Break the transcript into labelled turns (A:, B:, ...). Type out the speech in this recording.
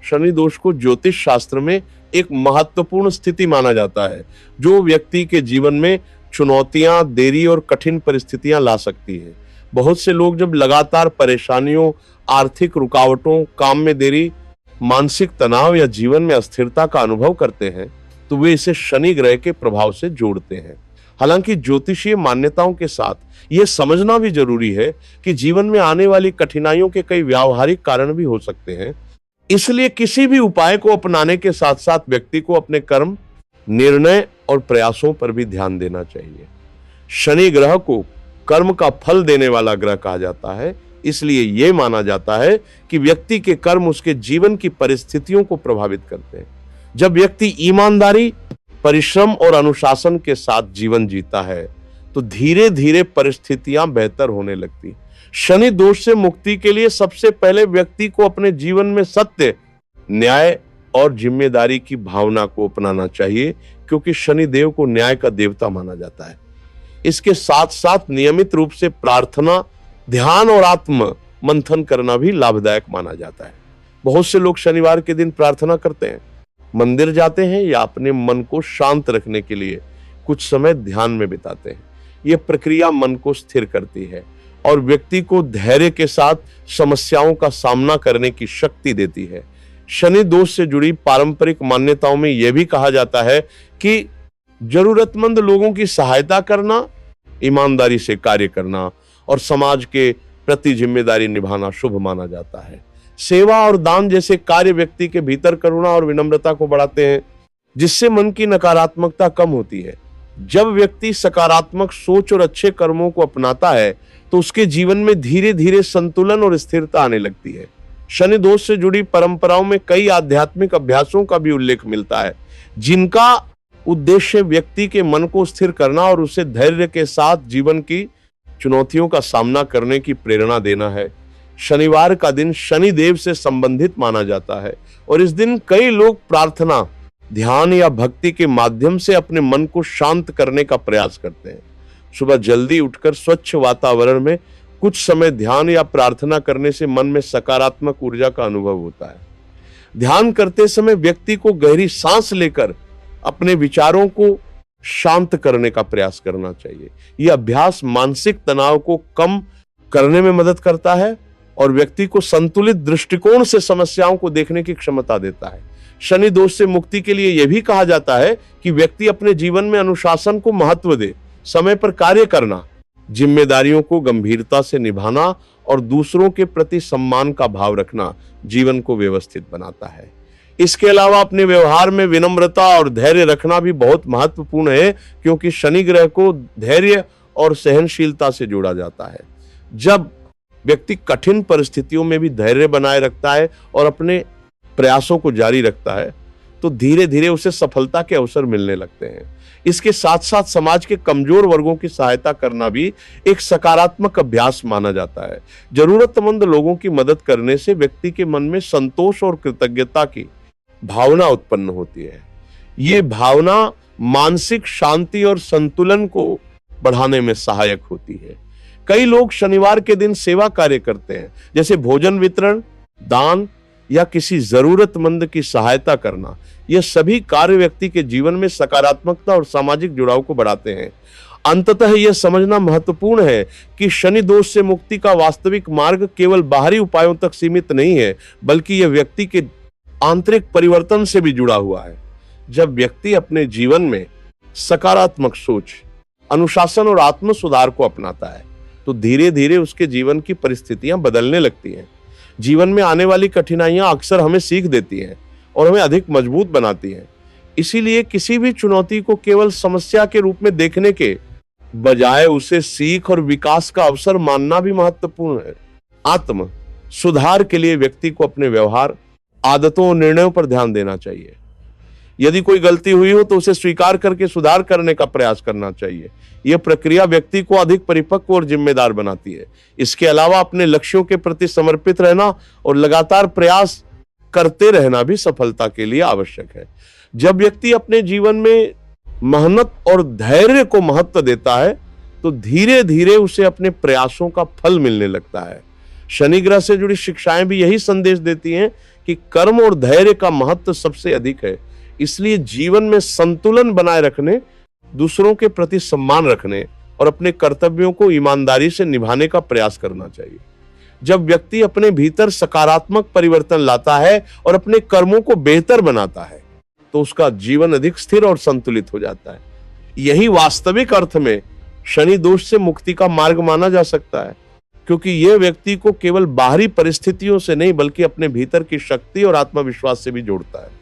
A: शनि दोष को ज्योतिष शास्त्र में एक महत्वपूर्ण स्थिति माना जाता है जो व्यक्ति के जीवन में चुनौतियां, देरी और कठिन परिस्थितियां ला सकती है। बहुत से लोग जब लगातार परेशानियों, आर्थिक रुकावटों, काम में देरी, मानसिक तनाव या जीवन में अस्थिरता का अनुभव करते हैं तो वे इसे शनि ग्रह के प्रभाव से जोड़ते हैं। हालांकि ज्योतिषीय मान्यताओं के साथ यह समझना भी जरूरी है कि जीवन में आने वाली कठिनाइयों के कई व्यावहारिक कारण भी हो सकते हैं। इसलिए किसी भी उपाय को अपनाने के साथ साथ व्यक्ति को अपने कर्म, निर्णय और प्रयासों पर भी ध्यान देना चाहिए। शनि ग्रह को कर्म का फल देने वाला ग्रह कहा जाता है, इसलिए यह माना जाता है कि व्यक्ति के कर्म उसके जीवन की परिस्थितियों को प्रभावित करते हैं। जब व्यक्ति ईमानदारी, परिश्रम और अनुशासन के साथ जीवन जीता है तो धीरे धीरे परिस्थितियां बेहतर होने लगती। शनि दोष से मुक्ति के लिए सबसे पहले व्यक्ति को अपने जीवन में सत्य, न्याय और जिम्मेदारी की भावना को अपनाना चाहिए, क्योंकि शनि देव को न्याय का देवता माना जाता है। इसके साथ साथ नियमित रूप से प्रार्थना, ध्यान और आत्म मंथन करना भी लाभदायक माना जाता है। बहुत से लोग शनिवार के दिन प्रार्थना करते हैं, मंदिर जाते हैं या अपने मन को शांत रखने के लिए कुछ समय ध्यान में बिताते हैं। यह प्रक्रिया मन को स्थिर करती है और व्यक्ति को धैर्य के साथ समस्याओं का सामना करने की शक्ति देती है। शनि दोष से जुड़ी पारंपरिक मान्यताओं में यह भी कहा जाता है कि जरूरतमंद लोगों की सहायता करना, ईमानदारी से कार्य करना और समाज के प्रति जिम्मेदारी निभाना शुभ माना जाता है। सेवा और दान जैसे कार्य व्यक्ति के भीतर करुणा और विनम्रता को बढ़ाते हैं, जिससे मन की नकारात्मकता कम होती है। जब व्यक्ति सकारात्मक सोच और अच्छे कर्मों को अपनाता है तो उसके जीवन में धीरे धीरे संतुलन और स्थिरता आने लगती है। शनि दोष से जुड़ी परंपराओं में कई आध्यात्मिक अभ्यासों का भी उल्लेख मिलता है, जिनका उद्देश्य व्यक्ति के मन को स्थिर करना और उसे धैर्य के साथ जीवन की चुनौतियों का सामना करने की प्रेरणा देना है। शनिवार का दिन शनि देव से संबंधित माना जाता है और इस दिन कई लोग प्रार्थना, ध्यान या भक्ति के माध्यम से अपने मन को शांत करने का प्रयास करते हैं। सुबह जल्दी उठकर स्वच्छ वातावरण में कुछ समय ध्यान या प्रार्थना करने से मन में सकारात्मक ऊर्जा का अनुभव होता है। ध्यान करते समय व्यक्ति को गहरी सांस लेकर अपने विचारों को शांत करने का प्रयास करना चाहिए। यह अभ्यास मानसिक तनाव को कम करने में मदद करता है और व्यक्ति को संतुलित दृष्टिकोण से समस्याओं को देखने की क्षमता देता है। शनि दोष से मुक्ति के लिए यह भी कहा जाता है कि व्यक्ति अपने जीवन में अनुशासन को महत्व दे, समय पर कार्य करना, जिम्मेदारियों को गंभीरता से निभाना और दूसरों के प्रति सम्मान का भाव रखना जीवन को व्यवस्थित बनाता है। इसके अलावा अपने व्यवहार में विनम्रता और धैर्य रखना भी बहुत महत्वपूर्ण है, क्योंकि शनि ग्रह को धैर्य और सहनशीलता से जोड़ा जाता है। जब व्यक्ति कठिन परिस्थितियों में भी धैर्य बनाए रखता है और अपने प्रयासों को जारी रखता है तो धीरे धीरे उसे सफलता के अवसर मिलने लगते हैं। इसके साथ साथ समाज के कमजोर वर्गों की सहायता करना भी एक सकारात्मक अभ्यास माना जाता है। जरूरतमंद लोगों की मदद करने से व्यक्ति के मन में संतोष और कृतज्ञता की भावना उत्पन्न होती है। ये भावना मानसिक शांति और संतुलन को बढ़ाने में सहायक होती है। कई लोग शनिवार के दिन सेवा कार्य करते हैं, जैसे भोजन वितरण, दान या किसी जरूरतमंद की सहायता करना। यह सभी कार्य व्यक्ति के जीवन में सकारात्मकता और सामाजिक जुड़ाव को बढ़ाते हैं। अंततः यह समझना महत्वपूर्ण है कि शनि दोष से मुक्ति का वास्तविक मार्ग केवल बाहरी उपायों तक सीमित नहीं है, बल्कि यह व्यक्ति के आंतरिक परिवर्तन से भी जुड़ा हुआ है। जब व्यक्ति अपने जीवन में सकारात्मक सोच, अनुशासन और आत्म सुधार को अपनाता है तो धीरे धीरे उसके जीवन की परिस्थितियां बदलने लगती हैं। जीवन में आने वाली कठिनाइयां अक्सर हमें सीख देती हैं और हमें अधिक मजबूत बनाती हैं। इसीलिए किसी भी चुनौती को केवल समस्या के रूप में देखने के बजाय उसे सीख और विकास का अवसर मानना भी महत्वपूर्ण है। आत्म सुधार के लिए व्यक्ति को अपने व्यवहार, आदतों और निर्णयों पर ध्यान देना चाहिए। यदि कोई गलती हुई हो तो उसे स्वीकार करके सुधार करने का प्रयास करना चाहिए। यह प्रक्रिया व्यक्ति को अधिक परिपक्व और जिम्मेदार बनाती है। इसके अलावा अपने लक्ष्यों के प्रति समर्पित रहना और लगातार प्रयास करते रहना भी सफलता के लिए आवश्यक है। जब व्यक्ति अपने जीवन में मेहनत और धैर्य को महत्व देता है तो धीरे धीरे उसे अपने प्रयासों का फल मिलने लगता है। शनि ग्रह से जुड़ी शिक्षाएं भी यही संदेश देती हैं कि कर्म और धैर्य का महत्व सबसे अधिक है। इसलिए जीवन में संतुलन बनाए रखने, दूसरों के प्रति सम्मान रखने और अपने कर्तव्यों को ईमानदारी से निभाने का प्रयास करना चाहिए। जब व्यक्ति अपने भीतर सकारात्मक परिवर्तन लाता है और अपने कर्मों को बेहतर बनाता है, तो उसका जीवन अधिक स्थिर और संतुलित हो जाता है। यही वास्तविक अर्थ में शनि दोष से मुक्ति का मार्ग माना जा सकता है, क्योंकि यह व्यक्ति को केवल बाहरी परिस्थितियों से नहीं बल्कि अपने भीतर की शक्ति और आत्मविश्वास से भी जोड़ता है।